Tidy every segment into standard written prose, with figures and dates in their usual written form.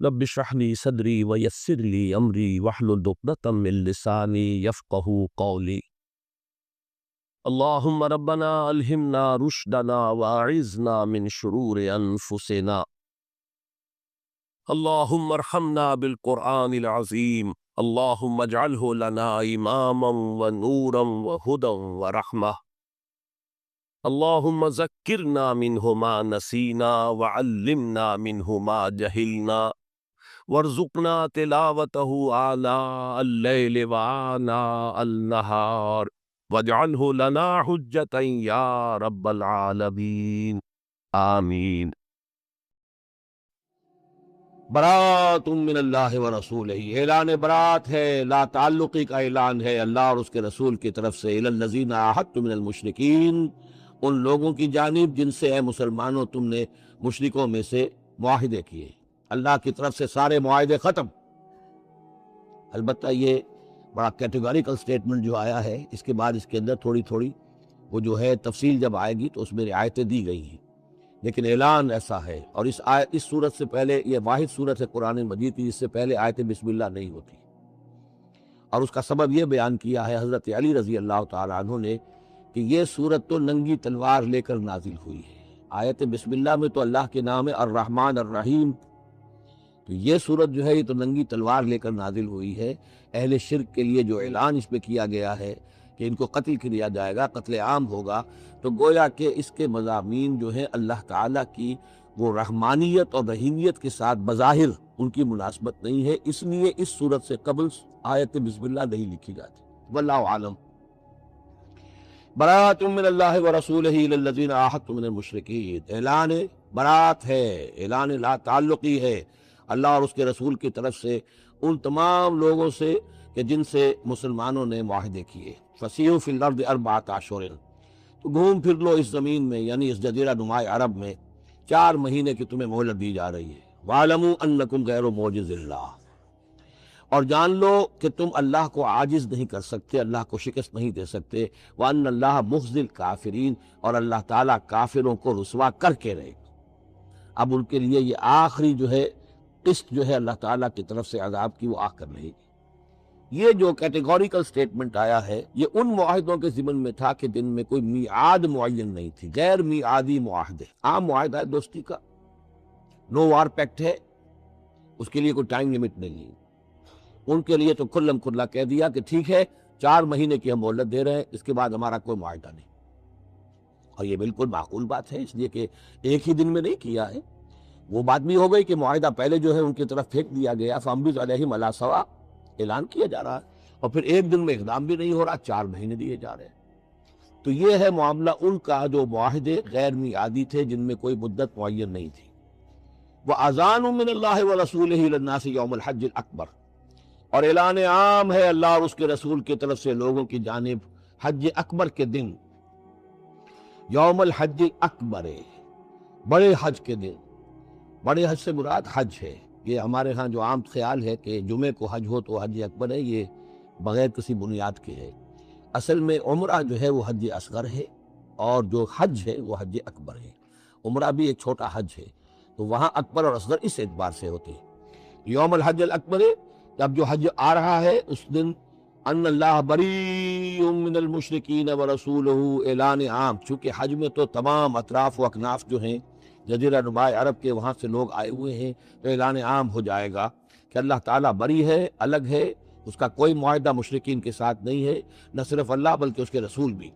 رب اشرح لي صدري ويسر لي امري واحلل عقدة من لساني يفقهوا قولي. اللهم ربنا الهمنا رشدنا واعذنا من شرور انفسنا. اللهم ارحمنا بالقرآن العظيم. اللهم اجعله لنا اماما ونورا وهدى ورحمة. اللهم ذكرنا منه ما نسينا وعلمنا منه ما جهلنا وارزقنا تلاوته آناء الليل وآناء النهار واجعله لنا حجة يا رب العالمين آمین۔ برات من اللہ و رسولہ، اعلان برات ہے، لا تعلقی کا اعلان ہے اللہ اور اس کے رسول کی طرف سے، الی الذین عاہدتم من المشرکین، ان لوگوں کی جانب جن سے اے مسلمانوں تم نے مشرکوں میں سے معاہدے کیے۔ اللہ کی طرف سے سارے معاہدے ختم۔ البتہ یہ بڑا کیٹیگوریکل سٹیٹمنٹ جو آیا ہے، اس کے بعد اس کے اندر تھوڑی تھوڑی وہ جو ہے تفصیل جب آئے گی تو اس میں رعایتیں دی گئی ہیں، لیکن اعلان ایسا ہے۔ اور اس صورت سے پہلے، یہ واحد صورت ہے قرآن مجید کی جس سے پہلے آیت بسم اللہ نہیں ہوتی، اور اس کا سبب یہ بیان کیا ہے حضرت علی رضی اللہ تعالیٰ عنہ نے کہ یہ صورت تو ننگی تلوار لے کر نازل ہوئی ہے۔ آیت بسم اللہ میں تو اللہ کے نام ہے الرحمن الرحیم، تو یہ صورت جو ہے یہ تو ننگی تلوار لے کر نازل ہوئی ہے۔ اہل شرک کے لیے جو اعلان اس میں کیا گیا ہے کہ ان کو قتل کیا جائے گا، قتل عام ہوگا، تو گویا کہ اس کے مضامین جو ہیں اللہ تعالیٰ کی وہ رحمانیت اور رحیمیت کے ساتھ بظاہر ان کی مناسبت نہیں ہے، اس لیے اس صورت سے قبل آیت بسم اللہ نہیں لکھی جاتی۔ واللہ عالم۔ برات من اللہ و رسولہ الی الذین عاہدتم من المشرکین، اعلان برات ہے، اعلان لا تعلقی ہے اللہ اور اس کے رسول کی طرف سے ان تمام لوگوں سے کہ جن سے مسلمانوں نے معاہدے کیے۔ فسیحوا فی الارض اربعۃ اشہر، تو گھوم پھر لو اس زمین میں، یعنی اس جزیرہ نماء عرب میں 4 مہینے کی تمہیں مہلت دی جا رہی ہے۔ وَاعْلَمُوا أَنَّكُمْ غَيْرُ مُعْجِزِ اللَّهِ، اور جان لو کہ تم اللہ کو عاجز نہیں کر سکتے، اللہ کو شکست نہیں دے سکتے۔ وَأَنَّ اللَّهَ مُخْزِي الْكَافِرِينَ، اور اللہ تعالیٰ کافروں کو رسوا کر کے رہے گا۔ اب ان کے لیے یہ آخری جو ہے قسط جو ہے اللہ تعالیٰ کی طرف سے عذاب کی، وہ آ کر رہے گی۔ یہ جو کیٹیگوریکل سٹیٹمنٹ آیا ہے یہ ان معاہدوں کے ضمن میں تھا کہ جن میں کوئی میعاد معین نہیں تھی، غیر میعادی معاہدے۔ عام معاہدہ ہے دوستی کا، نو وار پیکٹ ہے، اس کے لیے کوئی ٹائم لمٹ نہیں ہے۔ ان کے لیے تو کھلم کھلا کہہ دیا کہ ٹھیک ہے 4 مہینے کی ہم مہلت دے رہے ہیں، اس کے بعد ہمارا کوئی معاہدہ نہیں۔ اور یہ بالکل معقول بات ہے، اس لیے کہ ایک ہی دن میں نہیں کیا ہے۔ وہ بات بھی ہو گئی کہ معاہدہ پہلے جو ہے ان کی طرف پھینک دیا گیا، فَأَنبِذْ عَلَيْهِمْ عَلَىٰ سَوَاءٍ، اعلان کیا جا رہا ہے، اور پھر ایک دن میں اقدام بھی نہیں ہو رہا، 4 مہینے دیے جا رہے ہیں۔ تو یہ ہے معاملہ ان کا جو معاہدے غیر میعادی تھے، جن میں کوئی مدت معین نہیں تھی۔ وَأَذَانٌ مِّنَ اللَّهِ وَرَسُولِهِ إِلَى النَّاسِ يَوْمَ الْحَجِّ الْأَكْبَرِ، اور اعلان عام ہے اللہ اور اس کے رسول کی طرف سے لوگوں کی جانب حج اکبر کے دن، یوم الحج اکبر، بڑے حج کے دن۔ بڑے حج سے مراد حج ہے، یہ ہمارے ہاں جو عام خیال ہے کہ جمعے کو حج ہو تو حج اکبر ہے، یہ بغیر کسی بنیاد کے ہے۔ اصل میں عمرہ جو ہے وہ حج اصغر ہے، اور جو حج ہے وہ حج اکبر ہے۔ عمرہ بھی ایک چھوٹا حج ہے، تو وہاں اکبر اور اصغر اس اعتبار سے ہوتے ہیں۔ یوم الحج الاکبر، اب جو حج آ رہا ہے اس دن، ان اللہ بریء من المشرکین ورسولہ، اعلان عام، چونکہ حج میں تو تمام اطراف و اکناف جو ہیں جزیرہ نماء عرب کے وہاں سے لوگ آئے ہوئے ہیں، تو اعلان عام ہو جائے گا کہ اللہ تعالیٰ بری ہے، الگ ہے، اس کا کوئی معاہدہ مشرکین کے ساتھ نہیں ہے، نہ صرف اللہ بلکہ اس کے رسول بھی۔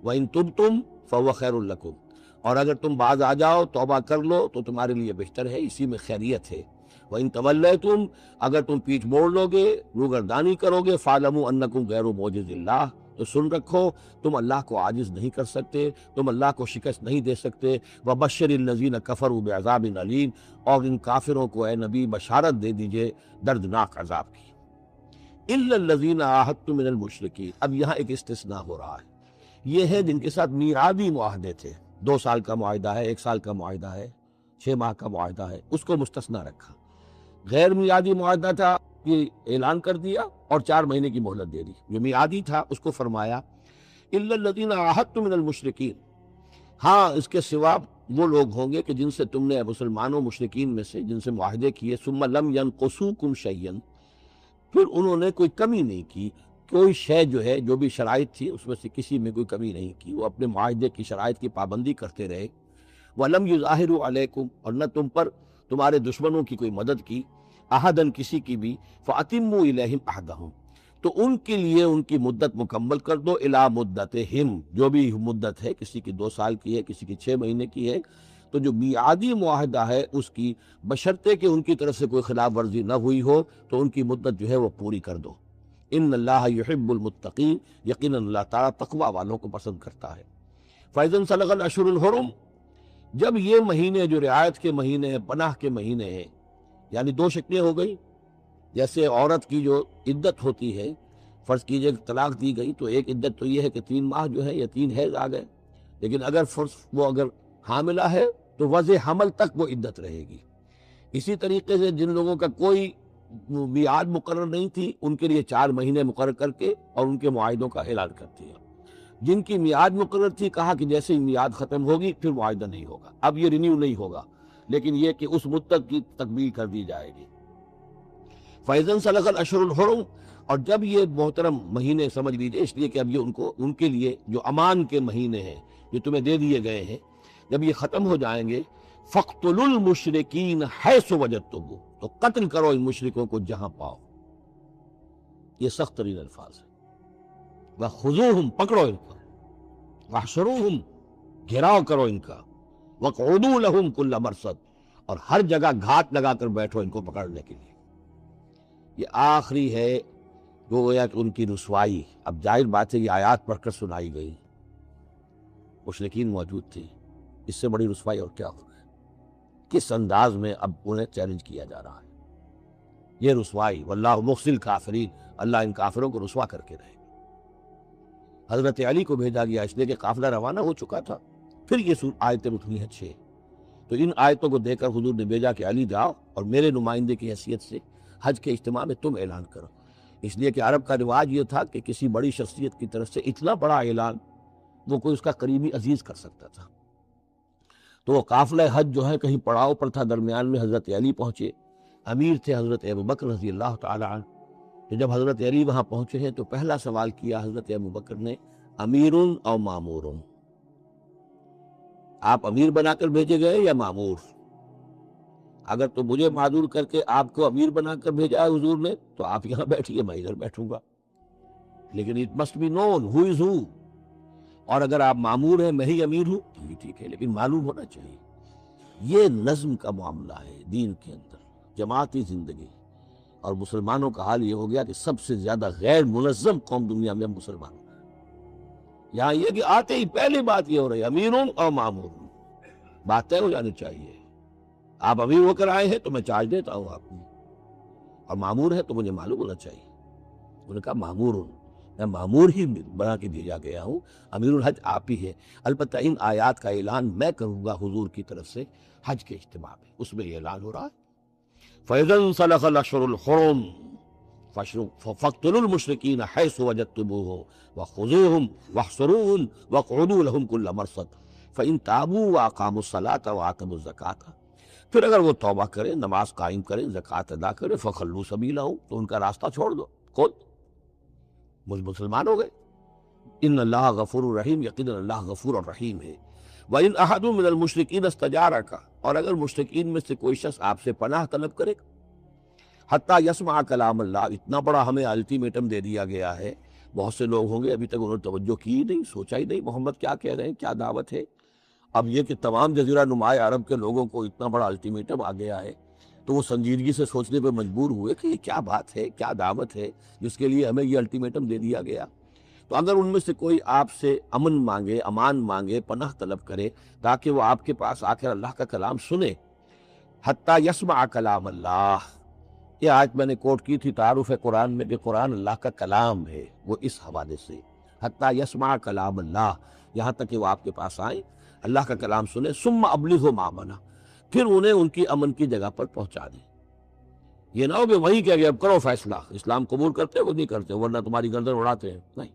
وَإِن تُبْتُمْ فَهُوَ خَيْرٌ لَكُمْ، اور اگر تم باز آ جاؤ، توبہ کر لو تو تمہارے لیے بہتر ہے، اسی میں خیریت ہے۔ وَإِن تَوَلَّيْتُمْ، اگر تم پیچھ موڑ لو گے، روگردانی کرو گے، فَاعْلَمُوا أَنَّكُمْ غَيْرُ مُعْجِزِ اللَّهِ، تو سن رکھو تم اللہ کو عاجز نہیں کر سکتے، تم اللہ کو شکست نہیں دے سکتے۔ وَبَشِّرِ الَّذِينَ كَفَرُوا بِعَذَابٍ أَلِيمٍ، اور ان کافروں کو اے نبی بشارت دے دیجئے دردناک عذاب کی۔ إِلَّا الَّذِينَ عَاهَدتُّم مِّنَ الْمُشْرِكِينَ، اب یہاں ایک استثناء ہو رہا ہے، یہ ہے جن کے ساتھ میعادی معاہدے تھے، 2 سال کا معاہدہ ہے، 1 سال کا معاہدہ ہے، 6 ماہ کا معاہدہ ہے، اس کو مستثنیٰ رکھا۔ غیر میعادی معاہدہ تھا، یہ اعلان کر دیا اور 4 مہینے کی مہلت دے دی۔ جو میعادی تھا اس کو فرمایا الا الذین عاہدتم من المشرکین، ہاں اس کے سوا وہ لوگ ہوں گے کہ جن سے تم نے مسلمانوں مشرکین میں سے جن سے معاہدے کیے، ثم لم ینقصوکم شیئا، پھر انہوں نے کوئی کمی نہیں کی، کوئی شے جو ہے جو بھی شرائط تھی اس میں سے کسی میں کوئی کمی نہیں کی، وہ اپنے معاہدے کی شرائط کی پابندی کرتے رہے۔ وَلَمْ يُظَاهِرُوا عَلَيْكُمْ، اور نہ تم پر تمہارے دشمنوں کی کوئی مدد کی، احدن کسی کی بھی، فَأَتِمُّوا إِلَيْهِمْ عَهْدَهُمْ، تو ان کے لیے ان کی مدت مکمل کر دو، الی مدتہم، جو بھی مدت ہے، کسی کی 2 سال کی ہے، کسی کی 6 مہینے کی ہے، تو جو میعادی معاہدہ ہے اس کی، بشرطے کہ ان کی طرف سے کوئی خلاف ورزی نہ ہوئی ہو، تو ان کی مدت جو ہے وہ پوری کر دو۔ ان اللہ یحب المتقین، یقیناً اللہ تعالیٰ تقوی والوں کو پسند کرتا ہے۔ فَإِذَا انسلخ الاشہر الحرم، جب یہ مہینے جو رعایت کے مہینے ہیں، پناہ کے مہینے ہیں، یعنی 2 شکلیں ہو گئی، جیسے عورت کی جو عدت ہوتی ہے، فرض کیجئے کہ طلاق دی گئی تو ایک عدت تو یہ ہے کہ 3 ماہ جو ہے یا 3 حیض آ گئے، لیکن اگر وہ اگر حاملہ ہے تو وضع حمل تک وہ عدت رہے گی۔ اسی طریقے سے جن لوگوں کا کوئی میعاد مقرر نہیں تھی، ان کے لیے 4 مہینے مقرر کر کے اور ان کے معاہدوں کا اعلان کر دیا۔ جن کی میعاد مقرر تھی، کہا کہ جیسے ہی میعاد ختم ہوگی پھر معاہدہ نہیں ہوگا، اب یہ رینیو نہیں ہوگا، لیکن یہ کہ اس مدت کی تکمیل کر دی جائے گی۔ فَإِذَا انسلخ الاشہر الحرم، اور جب یہ محترم مہینے سمجھ لیجیے، اس لیے کہ اب یہ ان کے لیے جو امان کے مہینے ہیں جو تمہیں دے دیے گئے ہیں، جب یہ ختم ہو جائیں گے، فَاقْتُلُوا الْمُشْرِكِينَ حَيْثُ وَجَدتُّمُوهُمْ، تو قتل کرو ان مشرکوں کو جہاں پاؤ۔ یہ سخت ترین الفاظ ہیں۔ وَخُذُوهُمْ، پکڑو ان کو، وَاحْصُرُوهُمْ، گھیراؤ کرو ان کا، وَاقْعُدُوا لَهُمْ كُلَّ مَرْصَدٍ، اور ہر جگہ گھات لگا کر بیٹھو ان کو پکڑنے کے لیے۔ یہ آخری ہے جو گویا کہ ان کی رسوائی، اب ظاہر بات ہے یہ آیات پڑھ کر سنائی گئی، مشرکین موجود تھے، اس سے بڑی رسوائی اور کیا ہوگا؟ کس انداز میں اب انہیں چیلنج کیا جا رہا ہے، یہ رسوائی، واللہ مخزی الکافرین، اللہ ان کافروں کو رسوا کر کے رہے گا۔ حضرت علی کو بھیجا گیا اس لیے کہ قافلہ روانہ ہو چکا تھا، پھر یہ آیتیں اتری ہیں 6، تو ان آیتوں کو دے کر حضور نے بھیجا کہ علی جاؤ اور میرے نمائندے کی حیثیت سے حج کے اجتماع میں تم اعلان کرو، اس لیے کہ عرب کا رواج یہ تھا کہ کسی بڑی شخصیت کی طرف سے اتنا بڑا اعلان وہ کوئی اس کا قریبی عزیز کر سکتا تھا۔ تو وہ قافلہ حج جو ہے کہیں پڑاؤ پر تھا، درمیان میں حضرت علی پہنچے، امیر تھے حضرت ابوبکر رضی اللہ تعالی عنہ۔ تو جب حضرت علی وہاں پہنچے ہیں تو پہلا سوال کیا حضرت ابوبکر نے، امیر او مامور، آپ امیر بنا کر بھیجے گئے یا مامور؟ اگر تو مجھے معذور کر کے آپ کو امیر بنا کر بھیجا ہے حضور نے تو آپ یہاں بیٹھیے، میں ادھر بیٹھوں گا، لیکن اٹ مسٹ بی نون ہو از ہو، اور اگر آپ مامور ہیں میں ہی امیر ہوں تو یہ ٹھیک ہے، لیکن معلوم ہونا چاہیے۔ یہ نظم کا معاملہ ہے دین کے اندر، جماعتی زندگی، اور مسلمانوں کا حال یہ ہو گیا کہ سب سے زیادہ غیر منظم قوم دنیا میں مسلمان، یہاں یہ کہ آتے ہی پہلی بات یہ ہو رہی ہے امیرون اور مامور، بات طے ہو جانی چاہیے، آپ امیر ہو کر آئے ہیں تو میں چارج دیتا ہوں آپ کو، اور مامور ہے تو مجھے معلوم ہونا چاہیے۔ انہوں نے کہا مامور ہوں، میں مامور ہی بنا کے بھیجا گیا ہوں، امیر الحج آپ ہی ہے، البتہ ان آیات کا اعلان میں کروں گا حضور کی طرف سے حج کے اجتماع میں، اس میں یہ اعلان ہو رہا ہے۔ فَإِذَا انسَلَخَ الْأَشْهُرُ الْحُرُمُ فَاقْتُلُوا الْمُشْرِكِينَ حَيْثُ وَجَدتُّمُوهُمْ وَخُذُوهُمْ وَاحْصُرُوهُمْ وَاقْعُدُوا لَهُمْ كُلَّ مَرْصَدٍ فَإِن تَابُوا وَأَقَامُوا الصَّلَاةَ وَآتَوُا الزَّكَاةَ، پھر اگر وہ توبہ کریں، نماز قائم کریں، زکوٰۃ ادا کریں، فَخَلُّوا سَبِيلَهُمْ، تو ان کا راستہ چھوڑ دو، کھول مسلمان ہو گئے۔ ان اللہ غفور الرحیم، یقیناً اللہ غفور اور رحیم ہے۔ وَإِنْ أَحَدٌ مِّنَ الْمُشْرِكِينَ اسْتَجَارَكَ، اور اگر مشرکین میں سے کوئی شخص آپ سے پناہ طلب کرے، حتیٰ یسمع کلام اللہ، اتنا بڑا ہمیں الٹیمیٹم دے دیا گیا ہے، بہت سے لوگ ہوں گے ابھی تک انہوں نے توجہ کی ہی نہیں، سوچا ہی نہیں محمد کیا کہہ رہے ہیں، کیا دعوت ہے۔ اب یہ کہ تمام جزیرہ نما عرب کے لوگوں کو اتنا بڑا الٹیمیٹم آ گیا ہے تو وہ سنجیدگی سے سوچنے پہ مجبور ہوئے کہ یہ کیا بات ہے، کیا دعوت ہے جس کے لیے ہمیں یہ الٹیمیٹم دے دیا گیا۔ تو اگر ان میں سے کوئی آپ سے امن مانگے، امان مانگے، پناہ طلب کرے تاکہ وہ آپ کے پاس آ کر اللہ کا کلام سنے، حتیٰ یسمع کلام اللہ، یہ آیت میں نے کوٹ کی تھی تعارف قرآن میں کہ قرآن اللہ کا کلام ہے، وہ اس حوالے سے حتیٰ یسمع کلام اللہ، یہاں تک کہ وہ آپ کے پاس آئیں، اللہ کا کلام سنیں، ثم ابلغہ مأمنہ، پھر انہیں ان کی امن کی جگہ پر پہنچا دیں۔ یہ نہ ہو کہ وہیں کہہ گیا اب کرو فیصلہ، اسلام قبول کرتے ہو نہیں کرتے ورنہ تمہاری گردن اڑاتے ہیں، نہیں،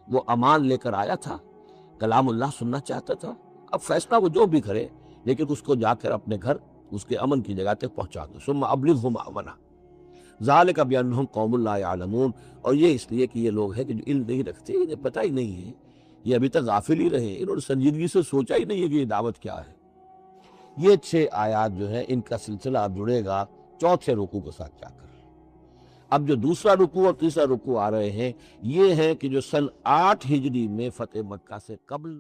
وہ امان لے کر آیا تھا، کلام اللہ سننا چاہتا تھا، اب فیصلہ وہ جو بھی کرے لیکن اس کو جا کر اپنے گھر اس کے امن کی جگہ تک پہنچا دو. ثم ابلغهم مأمنہ ذالک بانہم قوم لا یعلمون. اور یہ اس لیے کہ یہ لوگ ہیں کہ جو علم نہیں رکھتے، انہیں پتہ ہی نہیں ہے، یہ ابھی تک غافل ہی رہے، انہوں نے سنجیدگی سے سوچا ہی نہیں ہے کہ یہ دعوت کیا ہے. یہ 6 آیات جو ہیں ان کا سلسلہ اب جڑے گا چوتھے رکوع کے ساتھ جا کر. اب جو دوسرا رکوع اور تیسرا رکوع آ رہے ہیں یہ ہیں کہ جو سن 8 ہجری میں فتح مکہ سے قبل